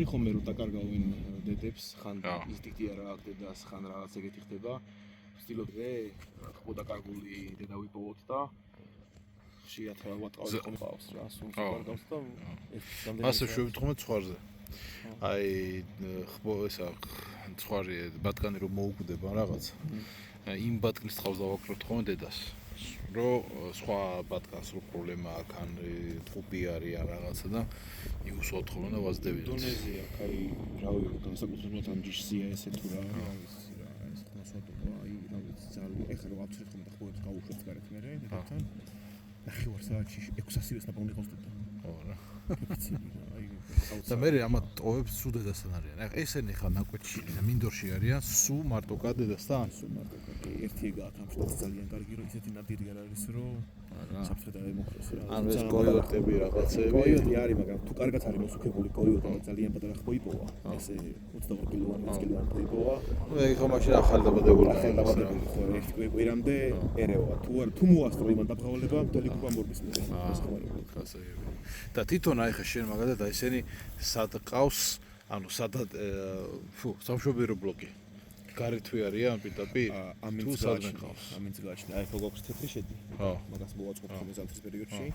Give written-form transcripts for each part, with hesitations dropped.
მწვარი ხომ რომ დაკარგავენ დედებს, ხან ინსტინქტია რა აქ დედას, ხან რაღაც ეგეთი ხდება. ვცდილობ ხო დაკარგული დედა ვიპოვოთ და ხშირად ვატყავი ხომ ყავს რა, სულ დაკარგავს და ასე შევიტყობთ ცხვარზე. აი ესა ცხვარი ბატკანი რომ მოუკვდება რაღაც. იმ ბატკნის თავს დავაკროთ ხოლმე დედას. რომ სხვა ბატკანს რო პრობლემა აქვს, ან ტყუპი არის ან რაღაცა და იუსოთ ხოლმე და ვაზდები. ინდონეზია, აი, რავი, განსაკუთრებით ამ ჯიშია ესე თუ რა, ეს მოსვატობა, აი, რავი, ძალიან ეხლა რომ აბსოლუტურად ხომ და ხოებს გავუშვებთ გარეთ მე დედასთან. ნახევარ საათში 600-ს ნაპოვნი ხოსტოდა. ხო რა. აი, და მე ამათ ტოვებს სულ დედასთან არიან. აი ესენი ხა ნაკვეთში და მინდორში არიან სულ მარტო დედასთან. სულ მარტო ერთი გააქვს ამ შტატს ძალიან კარგი რომ ისეთი ნადირი არ არის რომ საფრთხე დაემოხდეს რა. ანუ ეს კოიოტები რაღაცები. კოიოტი არის, მაგრამ თუ კარგად არის მოსუქებული კოიოტი და ძალიან პატარა ხო იპოვა. ესე 22 კილოვანი, 20 კილოვანი ხო იპოვა. მე ხო მაშინ ახალდაბადებული. ახალდაბადებული ხო ერთი კვირამდე ერევა. თუ მოასწრო იმან დაბღავალება, მთელი კუბა მორბის მე. და თვითონ აი ხა შენ მაგალითად აი ესენი სად ყავს, ანუ სადად სამშობიარო ბლოკი. გარეთვე არიან პირდაპირ? თუ სადმე ყავს? ამინც გააჩნია. აი ხო გვაქვს თეთრი შედი. მაგას მოვაწყობთ ხოლმე ზამთრის პერიოდში.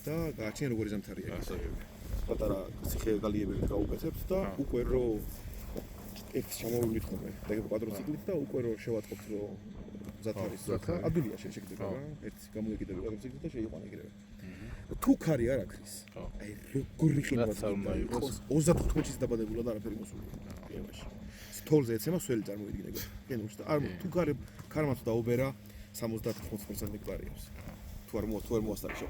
და გააჩნია როგორი ზამთარია. პატარა ციხე-გალიებებით გაუკეთებთ და უკვე რო ერთ ჩამოვივლით ხოლმე და კვადროციკლით და უკვე რო შევატყობთ რო მზად არის ზოთა ადვილია შეიძლება რა. ერთ გამოიგიდები კვადროციკლით და შეიყვანა ეგრევე. თუ ქარი არ აქრის. აი როგორი ხილვაც უნდა იყოს. 35 წლის დაბადებულა და არაფერი მოსული. იმაში. თოლზე ეცემა სველი წარმოიდგინება. გენუში და არ თუ ქარმა თუ დაუბერა 70-80% ნექტარიებს. თუ არ მოასწარი შეყვანა.